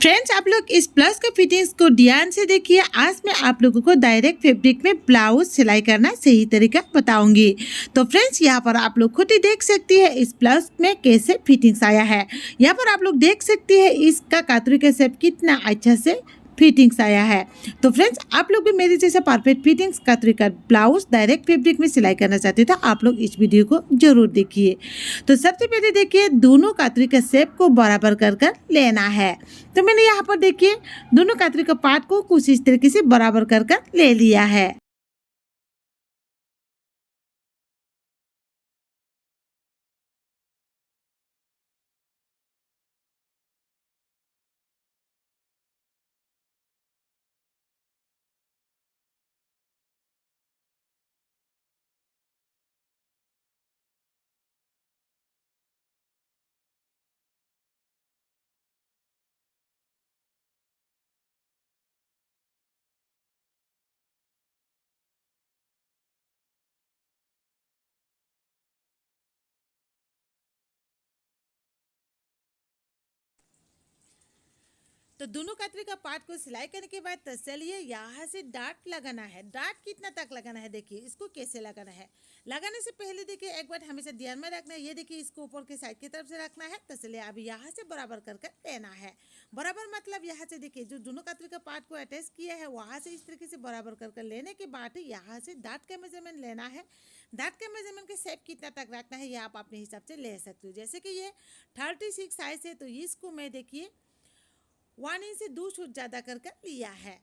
Friends, आप लोग इस ब्लाउज के फिटिंग्स को ध्यान से देखिए। आज मैं आप लोगों को डायरेक्ट फैब्रिक में ब्लाउज सिलाई करना सही तरीका बताऊंगी। तो फ्रेंड्स, यहाँ पर आप लोग खुद ही देख सकती है इस ब्लाउज में कैसे फिटिंग्स आया है। यहाँ पर आप लोग देख सकती है इसका कातरी का शेप कितना अच्छा से फिटिंग्स आया है। तो फ्रेंड्स, आप लोग भी मेरे जैसा परफेक्ट फिटिंग्स कातरी का ब्लाउज डायरेक्ट फैब्रिक में सिलाई करना चाहते हो तो आप लोग इस वीडियो को जरूर देखिए। तो सबसे पहले देखिए, दोनों कातरी का शेप को बराबर कर कर लेना है। तो मैंने यहाँ पर देखिए दोनों कातरी का पार्ट को कुछ इस तरीके से बराबर कर कर ले लिया है। तो दोनों कातरी का पार्ट को सिलाई करने के बाद तो चलिए यहाँ से डाट लगाना है। डाट कितना तक लगाना है देखिए, इसको कैसे लगाना है। लगाने से पहले देखिए एक बार हमेशा ध्यान में रखना है, ये देखिए इसको ऊपर के साइड की तरफ से रखना है। तो चलिए अभी यहाँ से बराबर कर लेना है। बराबर मतलब यहाँ से देखिए जो दोनों कातरी का पार्ट को अटैच किया है वहाँ से इस तरीके से बराबर कर लेने के बाद यहाँ से डाट का मेजरमेंट लेना है। डाट के मेजरमेंट के शेप कितना तक रखना है ये आप अपने हिसाब से ले सकते हो। जैसे कि ये 36 साइज है तो इसको मैं देखिए 1 इंच से 2 फुट ज़्यादा कर लिया है।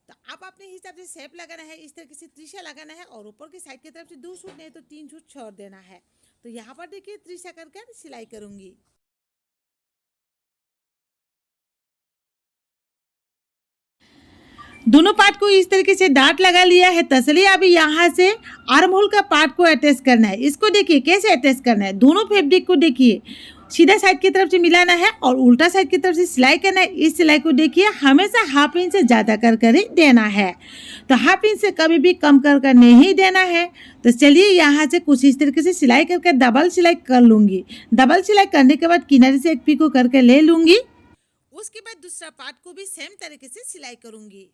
तो आप अपने हिसाब से शेप लगाना है, इस तरीके से त्रिशा लगाना है और ऊपर की साइड की तरफ से 2 फुट नहीं तो 3 फुट छोड़ देना है। तो यहाँ पर देखिए त्रिशा कर सिलाई करूँगी। दोनों पार्ट को इस तरीके से डाट लगा लिया है। तो चलिए अभी यहाँ से आर्म होल का पार्ट को अटैच करना है। इसको देखिए कैसे अटैच करना है। दोनों फैब्रिक को देखिए सीधा साइड की तरफ से मिलाना है और उल्टा साइड की तरफ से सिलाई करना है। इस सिलाई को देखिए हमेशा हाफ इंच से ज़्यादा कर ही देना है। तो हाफ इंच से कभी भी कम कर नहीं देना है। तो चलिए यहाँ से कुछ इस तरीके से सिलाई करके डबल सिलाई कर लूँगी। डबल सिलाई करने के बाद किनारे से एक पीको करके ले लूँगी। उसके बाद दूसरा पार्ट को भी सेम तरीके से सिलाई करूँगी।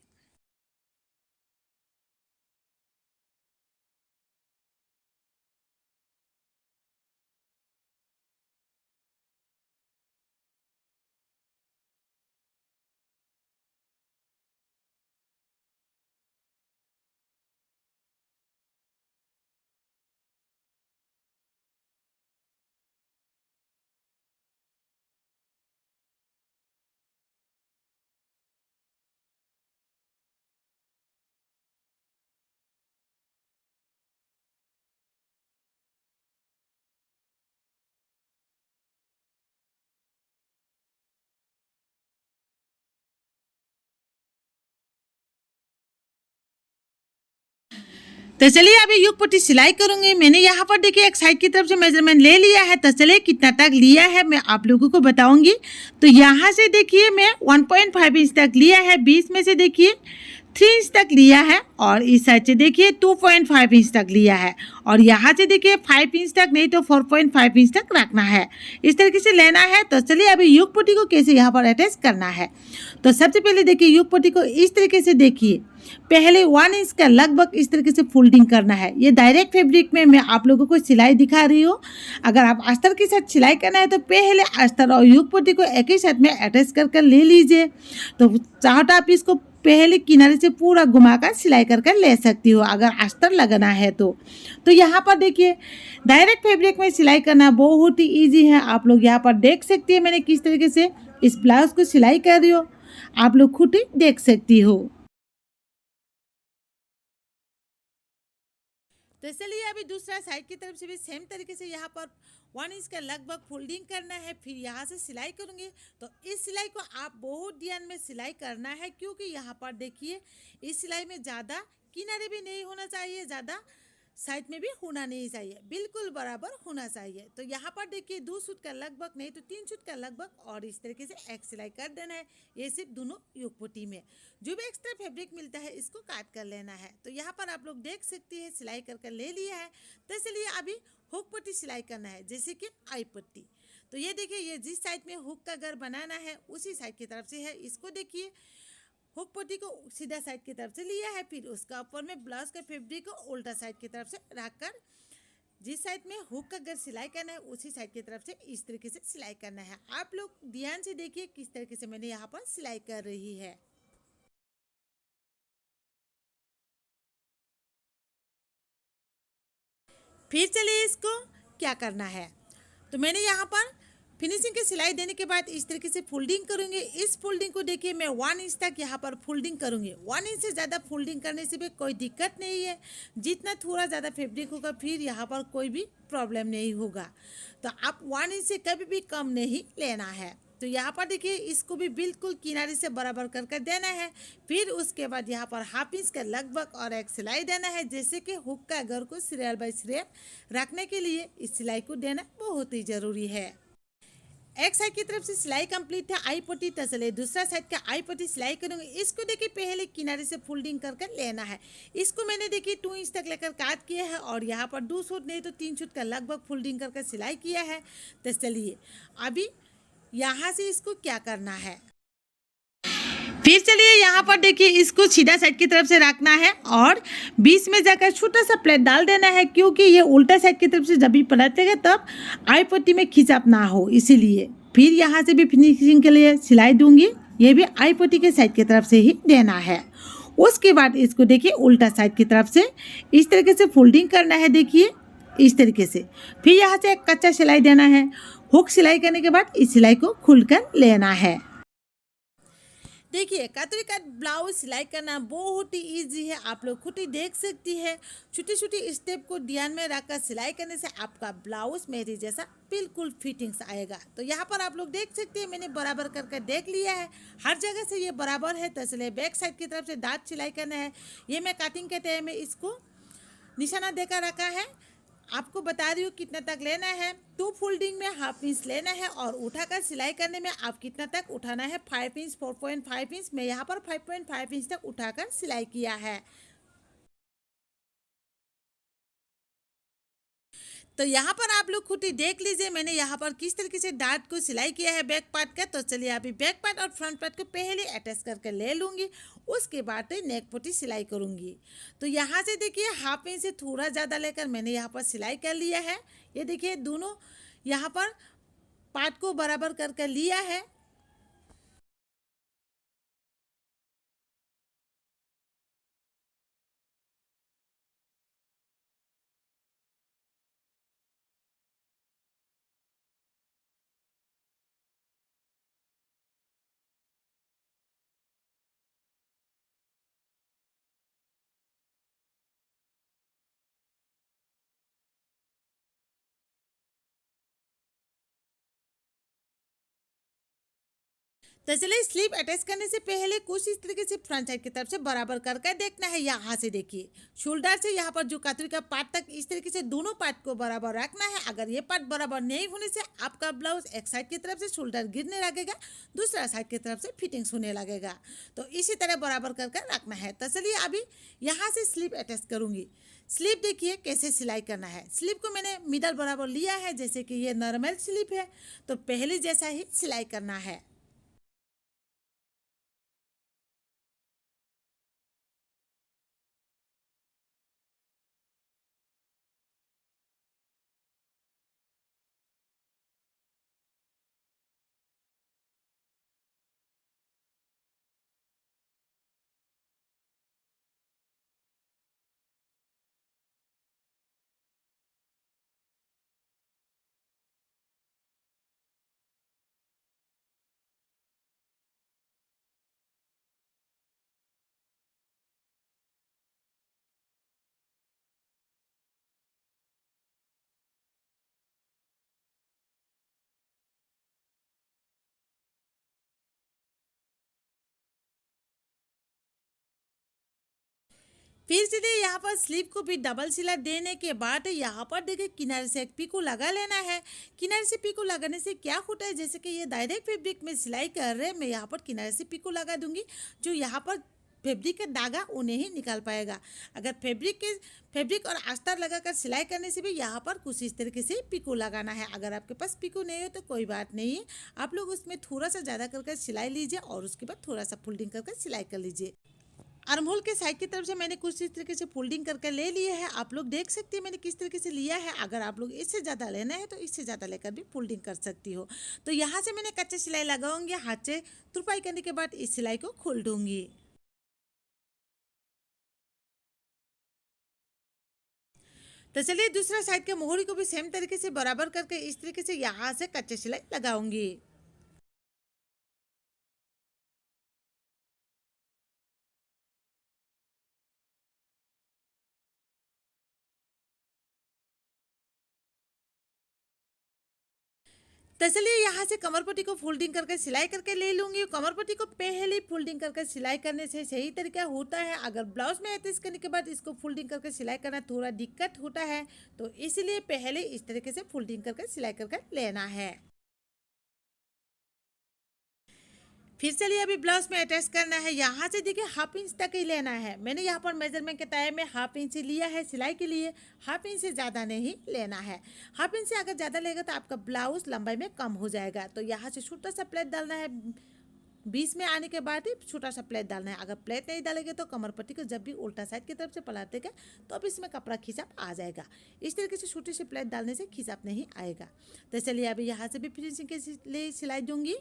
तो चलिए अभी युग पट्टी सिलाई करूंगी। मैंने यहाँ पर देखिए एक साइड की तरफ से मेजरमेंट ले लिया है। तो चलिए कितना तक लिया है मैं आप लोगों को बताऊंगी। तो यहाँ से देखिए मैं 1.5 इंच तक लिया है, बीच में से देखिए 3 इंच तक लिया है और इस साइड से देखिए 2.5 इंच तक लिया है और यहाँ से देखिए 5 इंच तक नहीं तो 4.5 इंच तक रखना है। इस तरीके से लेना है। तो चलिए अभी युग पट्टी को कैसे यहाँ पर अटैच करना है। तो सबसे पहले देखिए युग पट्टी को इस तरीके से देखिए पहले 1 इंच का लगभग इस तरीके से फोल्डिंग करना है। ये डायरेक्ट फैब्रिक में मैं आप लोगों को सिलाई दिखा रही हूँ। अगर आप अस्तर के साथ सिलाई करना है तो पहले अस्तर और युग पट्टी को एक ही साथ में अटैच कर ले लीजिए। तो चाहो आप इसको पहले किनारे से पूरा घुमाकर सिलाई कर ले सकती हो अगर अस्तर लगाना है तो यहाँ पर देखिए डायरेक्ट फैब्रिक में सिलाई करना बहुत ही ईजी है। आप लोग यहाँ पर देख सकती है मैंने किस तरीके से इस ब्लाउज को सिलाई कर रही हो, आप लोग खुद ही देख सकती हो। तो चलिए अभी दूसरा साइड की तरफ से भी सेम तरीके से यहाँ पर 1 इंच का लगभग फोल्डिंग करना है, फिर यहाँ से सिलाई करूँगी। तो इस सिलाई को आप बहुत ध्यान में सिलाई करना है क्योंकि यहाँ पर देखिए इस सिलाई में ज़्यादा किनारे भी नहीं होना चाहिए, ज़्यादा साइड में भी होना नहीं चाहिए, बिल्कुल बराबर होना चाहिए। तो यहाँ पर देखिए 2 सूट का लगभग नहीं तो 3 सूट का लगभग और इस तरीके से एक सिलाई कर देना है। ये सिर्फ दोनों युग पट्टी में जो भी एक्स्ट्रा फैब्रिक मिलता है इसको काट कर लेना है। तो यहाँ पर आप लोग देख सकती है सिलाई कर ले लिया है। तो इसलिए अभी हुक पट्टी सिलाई करना है जैसे कि आई पट्टी। तो ये देखिए, ये जिस साइड में हुक का घर बनाना है उसी साइड की तरफ से है। इसको देखिए, हुक पट्टी को सीधा साइड की तरफ से लिया है, फिर उसका ऊपर में ब्लाउज का फैब्रिक को उल्टा साइड की तरफ से रखकर जिस साइड में हुक का घर सिलाई करना है उसी साइड की तरफ से इस तरीके से सिलाई करना है। आप लोग ध्यान से देखिए किस तरीके से मैंने यहाँ पर सिलाई कर रही है। फिर चलिए इसको क्या करना है। तो मैंने यहाँ पर फिनिशिंग की सिलाई देने के बाद इस तरीके से फोल्डिंग करूँगी। इस फोल्डिंग को देखिए मैं 1 इंच तक यहाँ पर फोल्डिंग करूँगी। 1 इंच से ज़्यादा फोल्डिंग करने से भी कोई दिक्कत नहीं है। जितना थोड़ा ज़्यादा फैब्रिक होगा फिर यहाँ पर कोई भी प्रॉब्लम नहीं होगा। तो आप 1 इंच से कभी भी कम नहीं लेना है। तो यहाँ पर देखिए, इसको भी बिल्कुल किनारे से बराबर कर देना है। फिर उसके बाद यहाँ पर हाफ इंच का लगभग और एक सिलाई देना है, जैसे कि हुक का घर को सीरियल बाय सीरियल रखने के लिए इस सिलाई को देना बहुत ही ज़रूरी है। एक साइड की तरफ से सिलाई कंप्लीट है आई पट्टी, तो चलिए दूसरा साइड का आई पट्टी सिलाई करूंगी। इसको देखिए पहले किनारे से फोल्डिंग करके लेना है। इसको मैंने देखिए 2 इंच तक लेकर काट किया है और यहाँ पर 2 सूट नहीं तो 3 सूट का लगभग फोल्डिंग करके सिलाई किया है। तो चलिए अभी यहाँ से इसको क्या करना है। फिर चलिए यहाँ पर देखिए, इसको सीधा साइड की तरफ से रखना है और बीच में जाकर छोटा सा प्लेट डाल देना है, क्योंकि ये उल्टा साइड की तरफ से जब भी पलटेगा तब आई पट्टी में खिंचाव ना हो, इसीलिए। फिर यहाँ से भी फिनिशिंग के लिए सिलाई दूंगी, ये भी आई पट्टी के साइड की तरफ से ही देना है। उसके बाद इसको देखिए उल्टा साइड की तरफ से इस तरीके से फोल्डिंग करना है, देखिए इस तरीके से। फिर यहाँ से एक कच्चा सिलाई देना है। हुक सिलाई करने के बाद इस सिलाई को खुलकर लेना है। देखिए, कातरी का ब्लाउज सिलाई करना बहुत ही इजी है, आप लोग खुद ही देख सकती है। छोटी छोटी स्टेप को ध्यान में रखकर सिलाई करने से आपका ब्लाउज मेरे जैसा बिल्कुल फिटिंग्स आएगा। तो यहाँ पर आप लोग देख सकते हैं, मैंने बराबर करके देख लिया है, हर जगह से ये बराबर है। तो इसलिए बैक साइड की तरफ से दांत सिलाई करना है। ये मैं कटिंग के टाइम में इसको निशाना देकर रखा है, आपको बता रही हूँ कितना तक लेना है। 2 फोल्डिंग में हाफ इंच लेना है और उठाकर सिलाई करने में आप कितना तक उठाना है, 5 इंच 4.5 इंच। मैं यहाँ पर 5.5 इंच तक उठाकर सिलाई किया है। तो यहाँ पर आप लोग खुद ही देख लीजिए मैंने यहाँ पर किस तरीके से डार्ट को सिलाई किया है बैक पार्ट का। तो चलिए अभी बैक पार्ट और फ्रंट पार्ट को पहले अटैच करके ले लूँगी, उसके बाद नेक पट्टी सिलाई करूँगी। तो यहाँ से देखिए हाफ इंच से थोड़ा ज़्यादा लेकर मैंने यहाँ पर सिलाई कर लिया है। ये देखिए दोनों यहाँ पर पार्ट को बराबर करके लिया है। तो चलिए स्लीव अटैच करने से पहले कुछ इस तरीके से फ्रंट साइड की तरफ से बराबर करके देखना है। यहाँ से देखिए शोल्डर से यहाँ पर जो कतरी का पार्ट तक इस तरीके से दोनों पार्ट को बराबर रखना है। अगर ये पार्ट बराबर नहीं होने से आपका ब्लाउज एक साइड की तरफ से शोल्डर गिरने लगेगा, दूसरा साइड की तरफ से फिटिंग्स होने लगेगा। तो इसी तरह बराबर करके रखना है। तो चलिए अभी यहाँ से स्लीव अटैच करूँगी। स्लीव देखिए कैसे सिलाई करना है। स्लीव को मैंने मिडल बराबर लिया है, जैसे कि ये नॉर्मल स्लीव है, तो पहले जैसा ही सिलाई करना है। फिर सीधे यहाँ पर स्लीव को भी डबल सिलाई देने के बाद यहाँ पर देखिए किनारे से एक पीको लगा लेना है। किनारे से पीको लगाने से क्या होता है, जैसे कि ये डायरेक्ट फैब्रिक में सिलाई कर रहे हैं, मैं यहाँ पर किनारे से पीको लगा दूंगी। जो यहाँ पर फैब्रिक का धागा वो नहीं निकाल पाएगा। अगर फैब्रिक और अस्तर लगाकर सिलाई करने से भी यहाँ पर कुछ इस तरीके से पिको लगाना है। अगर आपके पास पिको नहीं हो तो कोई बात नहीं है, आप लोग उसमें थोड़ा सा ज़्यादा करके सिलाई लीजिए और उसके बाद थोड़ा सा फोल्डिंग करके सिलाई कर लीजिए। आर्म होल के साइड की तरफ से मैंने कुछ इस तरीके से फोल्डिंग करके ले लिए है। आप लोग देख सकते हैं मैंने किस तरीके से लिया है। अगर आप लोग इससे ज़्यादा लेना है तो इससे ज़्यादा लेकर भी फोल्डिंग कर सकती हो। तो यहाँ से मैंने कच्चे सिलाई लगाऊंगी, हाथ से तुरपाई करने के बाद इस सिलाई को खोल दूंगी। तो चलिए दूसरा साइड के मोहरी को भी सेम तरीके से बराबर करके इस तरीके से यहाँ से कच्चे सिलाई लगाऊंगी। तो चलिए यहाँ से कमर पट्टी को फोल्डिंग करके सिलाई करके ले लूँगी। कमर पट्टी को पहले फोल्डिंग करके सिलाई करने से सही तरीका होता है। अगर ब्लाउज में अटैच करने के बाद इसको फोल्डिंग करके सिलाई करना थोड़ा दिक्कत होता है, तो इसलिए पहले इस तरीके से फोल्डिंग करके सिलाई करके लेना है। फिर चलिए अभी ब्लाउज में अटैच करना है। यहाँ से देखिए 1/2 इंच तक ही लेना है। मैंने यहाँ पर मेजरमेंट के टाइम में 1/2 इंच लिया है सिलाई के लिए। 1/2 इंच से ज़्यादा नहीं लेना है। 1/2 इंच से अगर ज़्यादा लेगा तो आपका ब्लाउज लंबाई में कम हो जाएगा। तो यहाँ से छोटा सा प्लेट डालना है। बीच में आने के बाद ही छोटा सा प्लेट डालना है। अगर प्लेट नहीं डालेंगे तो कमर पट्टी को जब भी उल्टा साइड की तरफ से पलटेगा तो अब इसमें कपड़ा खिंचाव आ जाएगा। इस तरीके से छोटी सी प्लेट डालने से खिंचाव नहीं आएगा। तो चलिए अभी यहाँ से भी फिनिशिंग के लिए सिलाई दूंगी।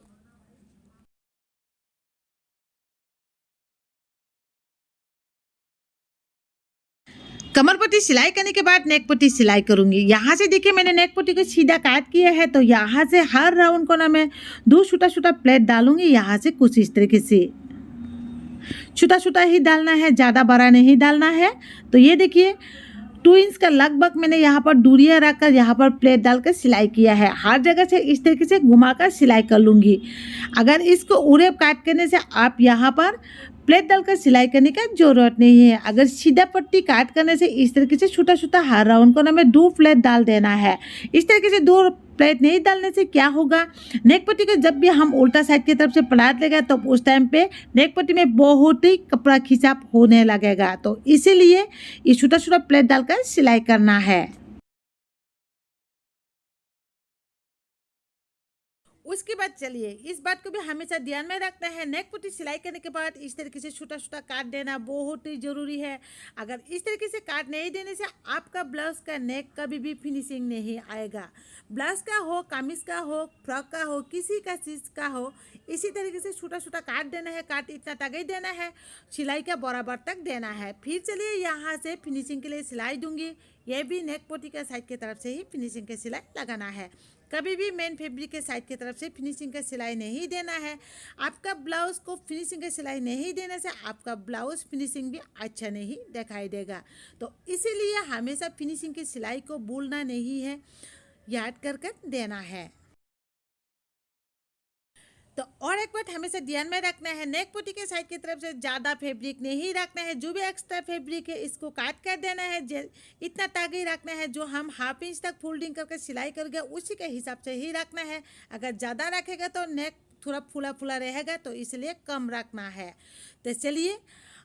कमर पट्टी सिलाई करने के बाद नेक पट्टी सिलाई करूंगी। यहाँ से देखिए मैंने नेक पट्टी को सीधा काट किया है। तो यहाँ से हर राउंड कोना में 2 छोटा छोटा प्लेट डालूंगी। यहाँ से कुछ इस तरीके से छोटा छोटा ही डालना है, ज़्यादा बड़ा नहीं डालना है। तो ये देखिए 2 इंच का लगभग मैंने यहाँ पर दूरियां रखकर यहाँ पर प्लेट डालकर सिलाई किया है। हर जगह से इस तरीके से घुमाकर सिलाई कर लूँगी। अगर इसको उड़ेब काट करने से आप यहाँ पर प्लेट डालकर सिलाई करने का जरूरत नहीं है। अगर सीधा पट्टी काट करने से इस तरीके से छोटा छोटा हर राउंड कोना में 2 प्लेट डाल देना है। इस तरीके से 2 प्लेट नहीं डालने से क्या होगा, नेक पट्टी को जब भी हम उल्टा साइड की तरफ से पलट लेगा तो उस टाइम पे नेक पट्टी में बहुत ही कपड़ा खिंचाव होने लगेगा। तो इसीलिए ये छोटा छोटा प्लेट डालकर सिलाई करना है। उसके बाद चलिए इस बात को भी हमेशा ध्यान में रखना है, नेक पट्टी सिलाई करने के बाद इस तरीके से छोटा छोटा काट देना बहुत ही ज़रूरी है। अगर इस तरीके से काट नहीं देने से आपका ब्लाउज का नेक कभी भी फिनिशिंग नहीं आएगा। ब्लाउज का हो, कमीज का हो, फ्रॉक का हो, किसी का चीज़ का हो, इसी तरीके से छोटा छोटा काट देना है। काट इतना तक ही देना है, सिलाई का बराबर तक देना है। फिर चलिए यहाँ से फिनिशिंग के लिए सिलाई दूंगी। यह भी नेक पट्टी का साइड की तरफ से ही फिनिशिंग की सिलाई लगाना है। कभी भी मेन फैब्रिक के साइड की तरफ से फिनिशिंग का सिलाई नहीं देना है। आपका ब्लाउज को फिनिशिंग का सिलाई नहीं देने से आपका ब्लाउज फिनिशिंग भी अच्छा नहीं दिखाई देगा। तो इसीलिए हमेशा फिनिशिंग की सिलाई को भूलना नहीं है, याद कर देना है। तो और एक बात हमेशा ध्यान में रखना है, नेक पट्टी के साइड की तरफ से ज़्यादा फैब्रिक नहीं रखना है। जो भी एक्स्ट्रा फैब्रिक है इसको काट कर देना है। इतना तक ही रखना है। जो हम 1/2 इंच तक फोल्डिंग करके सिलाई करेंगे उसी के हिसाब से ही रखना है। अगर ज़्यादा रखेगा तो नेक थोड़ा फूला फूला रहेगा, तो इसलिए कम रखना है। तो चलिए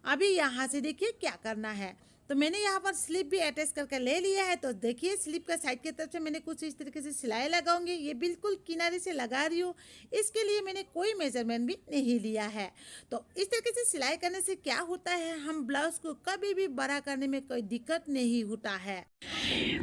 अभी यहाँ से देखिए क्या करना है। तो मैंने यहाँ पर स्लिप भी अटैच करके ले लिया है। तो देखिए स्लिप का साइड की तरफ से मैंने कुछ इस तरीके से सिलाई लगाऊंगी। ये बिल्कुल किनारे से लगा रही हूँ, इसके लिए मैंने कोई मेजरमेंट भी नहीं लिया है। तो इस तरीके से सिलाई करने से क्या होता है, हम ब्लाउज को कभी भी बड़ा करने में कोई दिक्कत नहीं होता है।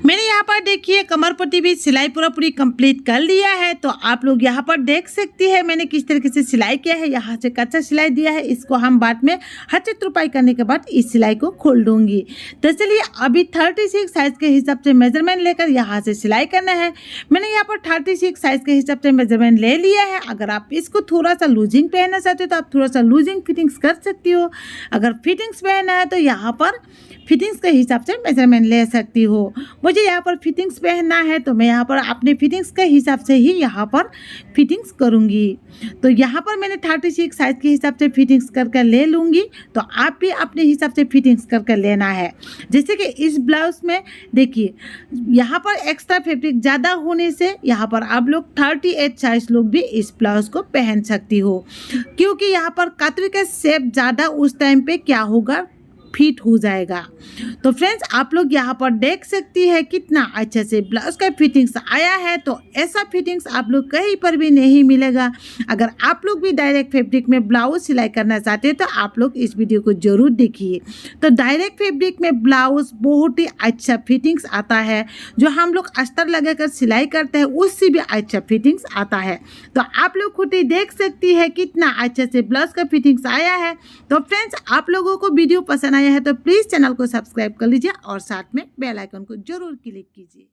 मैंने यहाँ पर देखिए कमर पट्टी भी सिलाई पूरी कंप्लीट कर लिया है। तो आप लोग यहाँ पर देख सकती है मैंने किस तरीके से सिलाई किया है। यहाँ से कच्चा सिलाई दिया है, इसको हम बाद में हच्चे तुरपाई करने के बाद इस सिलाई को खोल दूंगी। तो चलिए अभी 36 साइज के हिसाब से मेजरमेंट लेकर यहाँ से सिलाई करना है। मैंने यहाँ पर 36 साइज के हिसाब से मेजरमेंट ले लिया है। अगर आप इसको थोड़ा सा लूजिंग पहनना चाहते हो तो आप थोड़ा सा लूजिंग फिटिंग्स कर सकती हो। अगर फिटिंग्स पहनना है तो यहाँ पर फिटिंग्स के हिसाब से मेजरमेंट ले सकती हो। मुझे यहाँ पर फिटिंग्स पहनना है तो मैं यहाँ पर अपने फिटिंग्स के हिसाब से ही यहाँ पर फिटिंग्स करूँगी। तो यहाँ पर मैंने 36 साइज के हिसाब से फिटिंग्स करके ले लूँगी। तो आप भी अपने हिसाब से फिटिंग्स करके लेना है। है। जैसे कि इस ब्लाउज में देखिए यहाँ पर एक्स्ट्रा फैब्रिक ज़्यादा होने से यहाँ पर आप लोग 38 साइज लोग भी इस ब्लाउज को पहन सकती हो, क्योंकि यहाँ पर कतरी का शेप ज़्यादा उस टाइम पे क्या होगा, फिट हो जाएगा। तो फ्रेंड्स आप लोग यहाँ पर देख सकती है कितना अच्छे से ब्लाउज का फिटिंग्स आया है। तो ऐसा फिटिंग्स आप लोग कहीं पर भी नहीं मिलेगा। अगर आप लोग भी डायरेक्ट फैब्रिक में ब्लाउज सिलाई करना चाहते हैं तो आप लोग इस वीडियो को जरूर देखिए। तो डायरेक्ट फैब्रिक में ब्लाउज बहुत ही अच्छा फिटिंग्स आता है, जो हम लोग अस्तर लगाकर सिलाई करते हैं उससे भी अच्छा फिटिंग्स आता है। तो आप लोग खुद ही देख सकती है कितना अच्छे से ब्लाउज का फिटिंग्स आया है। तो फ्रेंड्स आप लोगों को वीडियो पसंद आया है तो प्लीज़ चैनल को सब्सक्राइब कर लीजिए और साथ में बेल आइकन को जरूर क्लिक कीजिए।